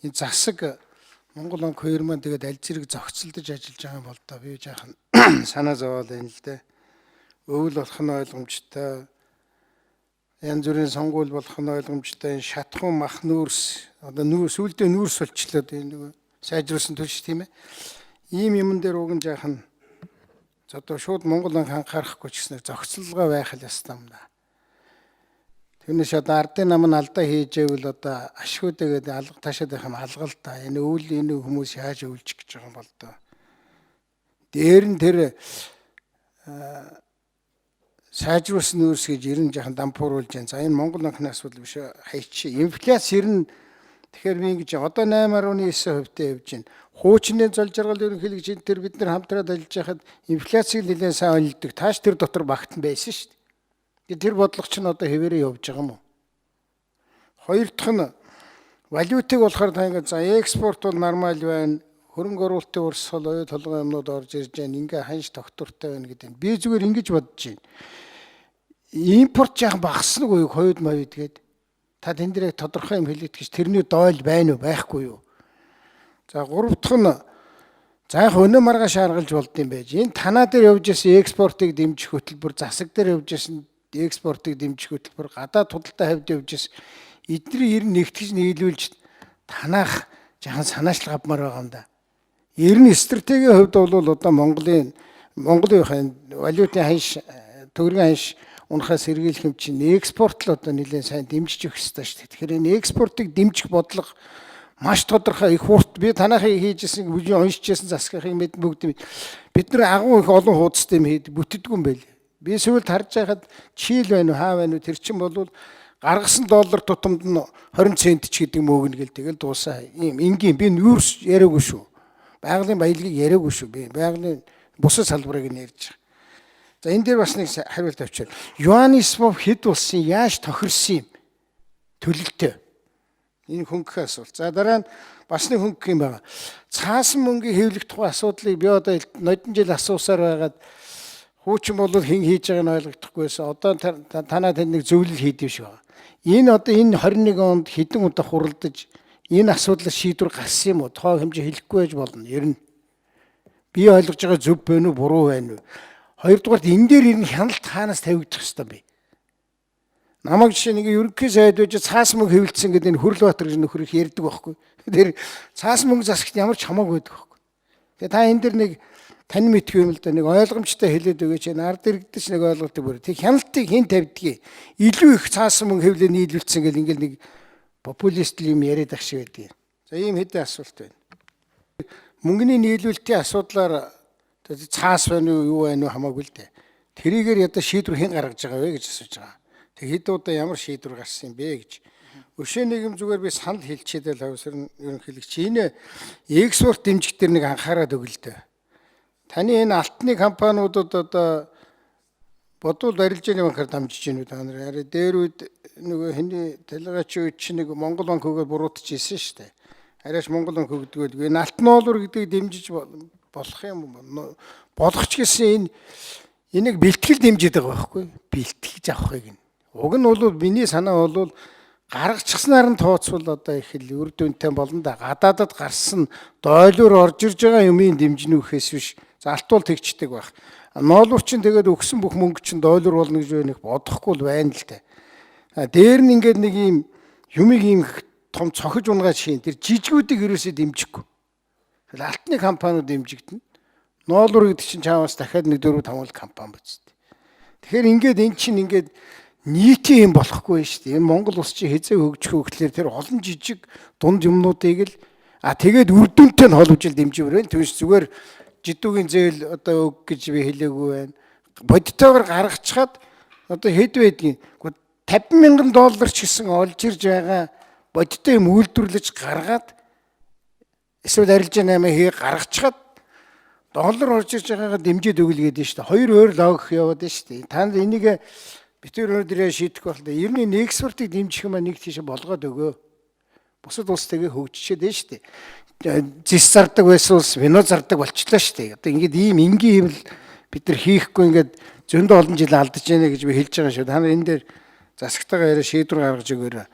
энэ засаг Монгол онк 2 маань тэгээд аль зэрэг зохицолдож ажиллаж байгаа юм бол та би жаахан санаа зовоол байна л дээ. Өвөл болох нь ойлгомжтой. Янз бүрийн сонгуул болох нь ойлгомжтой. Шатхуун мах нүүрс одоо сүүлдээ нүүрс болчлоод энэ сайжруулсан төлш тийм ээ. Ийм юмн дээр уг нь жаахан одоо шууд Монгол онк анхаарахгүй ч гэсэн зохицолгоо байх л ёстой юм да. Тэрнээс одоо ардын нам нь алдаа хийжээвэл одоо ашгүйдэгээд алга ташаад байх юм алгал та. Энэ өвөл энэ хүмүүс яаж өвлж гэж байгаа юм бол доо. Дээр нь тэр сайжруулсан нүүрс гэж ерэн жахан дампууруулж байна. За энэ Монгол онкны асуудал биш хайчи. Инфляц ерэн тэгэхээр би ингэж одоо 8.9% явж байна. Хуучны зол жаргал ерөнхийлөгч тэр бид нар хамтраад ажиллаж байхад инфляцийг нэлээд сайн онилдог. Тааш тэр дотор багтан байсан шүү дээ. Тэр бодлого чинь одоо хэвээрээ явж байгаа юм уу? Хоёр дахь нь валютыг болохоор та ингээд за экспорт бол нормал байна. Хөрөнгө оруулалтын урсгал, оюу толгой юмнууд орж ирж байна. Ингээ ханш тогтвортой байна гэдэг. Би зүгээр ингэж бодож байна. Импорт яахан багасна уу хойд мавид гээд. Та тэн дээр тодорхой юм хэлээд гэж тэрний дойл байна уу, байхгүй юу? За гурав дахь нь за яг өнөө маргааш харгалж болдсон байж. Энэ танаа дээр явж исэн экспортыг дэмжих хөтөлбөр, засаг дээр явж исэн экспортыг дэмжих хөтөлбөр, гадаад худалдаа хавьд явж исэн эдний ер нь нэгтгэж нийлүүлж танаах жаахан санаачлал авмаар байгаа юм да. Ер нь стратегийн хувьд бол одоо Монголын валютын ханш, төгрөгийн ханш унахаас сэргийлэх юм чинь экспорт л одоо нэлээд сайн дэмжиж өгөх хэрэгтэй шүү дээ. Тэгэхээр энэ экспортыг дэмжих бодлого маш тодорхой их хурд би танахыг хийжсэн уншижсэн засгахыг мэд бүгд бид нар агуу их олон хуудастай юм хийд бүтдэггүй юм байл. Би сүүлд харж байхад чийл байна уу, хаа байна уу тэр чинь бол гаргасан доллар тутамд нь 20 цент ч гэдэг мөөгнө гэл тэгэл дуусаа. Ийм энгийн би нүүрс яриаггүй шүү. Байгалийн баялагийг яриаггүй шүү. Би байгалийн бусад салбарыг нь ярьж байгаа. За энэ дээр бас нэг хариулт авчир. Юанисмов хэд болсон, яаж тохирсон юм? Төлөлтөө. Энэ хөнгөх асуулт. За дараа нь бас нэг хөнгөх юм байна. Цаасан мөнгөний хэвлэх тухай асуудлыг би одоо нодон жил асуусаар байгаад хуучин бол хэн хийж байгааг нь ойлгохдохгүйсэн. Одоо танаа тэнд нэг зөвлөл хийдэв шүү. Энэ одоо энэ 21 онд хэдэн удаа хуралдаж энэ асуудлыг шийдвэр гаргасан юм уу? Тоо хэмжээ хэлэхгүй байж болно. Ер нь би ойлгож байгаа зөв байна уу, буруу байна уу? Хоёрдугаарт энэ дээр ер нь хяналт хаанаас тавигдах ёстой бэ? Намайг жишээ нэг ерөнхий сайд байж цаас мөнгө хэвлэлсэн гэдэг энэ Хөрлөбаатар нөхөр их ярьдаг байхгүй. Тэр цаас мөнгө засагт ямар ч хамаагүй байдаг байхгүй. Тэгээ та энэ дэр нэг тань мэдгүй юм л да нэг ойлгомжтой хэлээд өгөөч. Энэ ард иргэдэж нэг ойлголтыг бүр. Тэг хяналтыг хэн тавьдгийг илүү их цаасан мөнгө хэвлээ нийлүүлсэн гэл ингээл нэг популист юм яриад ах шиг байдгийг. За ийм хэдэн асуулт байна. Мөнгөний нийлүүлэлтийн асуудлаар цаас байна уу, юу байна уу хамаагүй л дээ. Тэрийгээр ядаа шийдвэр хэн гаргаж байгаа вэ гэж асууж байгаа. Тэг хэд удаа ямар шийдвэр гарсан юм бэ гэж. Өшөө нэг юм зүгээр би санал хэлчихэд л авсар ерөнхийлөгч энэ экспорт дэмжих дээр нэг анхаарал өгөл дээ. Таны энэ алтны компаниудад одоо бодвол барилжааны банкар дамжиж гинүү та нар. Арай дээр үед нөгөө хэний талгаач үед чи нэг Монгол банк өгөө буруутж ирсэн шүү дээ. Арайш Монгол банк өгдөг. Энэ алтны олвор гэдгийг дэмжиж болох юм болох ч гэсэн энийг бэлтгэл дэмжиж байгаа байхгүй. Бэлтгэж авахыг нь. Уг нь бол миний санаа бол гаргачихснаар нь тооцвол одоо их л үр дүнтэй болно да. Гадаадад гарсан дойлоор орж ирж байгаа юмын дэмжинэ үхээс биш. За алтуул тэгчдэг байх. Ноолуур чинь тэгээд өгсөн бүх мөнгө чинь дойлоор болно гэж байх бодохгүй л байна л дээ. Дээр нь ингээд нэг юм юмыг ийм том цохиж унгаад шин тэр жижигүүдийг ерөөсөө дэмжихгүй. Тэгэл алтны компаниуд дэмжигдэнэ. Ноолуур гэдэг чинь чамаас дахиад 1-4-5 компани биз дээ. Тэгэхээр ингээд эн чинь ингээд нийтийн юм болохгүй шүү дээ. Энэ Монгол улс чинь хязээ хөгжих хөглөөр тэр олон жижиг дунд юмнуудыг л тэгээд үр дүнтэй нь холбож ил дэмживэр. Түүнш зүгээр жидүүгийн зээл одоо өг гэж би хэлээгүй байна. Бодитойгоор гаргачихад одоо хэд байдгийг 50,000 доллар ч гэсэн олж ирж байгаа бодиттой юм үйлдвэрлэж гаргаад эсвэл арилжаа 8 хий гаргачихад доллар орж ирж байгаагаа дэмжиж өгөлгээд нь шүү дээ. Хоёр өөр логик яваад нь шүү дээ. Танд энийг битэр өнөөдрөө шийдэх бол ер нь экспортыг дэмжих юм нэг тийш болгоод өгөө. Бусад улс тэгээ хөгжчихэд нь шүү дээ. Зис зардаг байсан улс вино зардаг болчихлоо шүү дээ. Одоо ингээд ийм энгийн юм л бид нар хийхгүй ингээд зөндөө олон жил алдаж байна гэж би хэлж байгаа шүү. Та нар энэ дээр засагтайгаа яриа шийдвэр гаргаж өгөөрэй.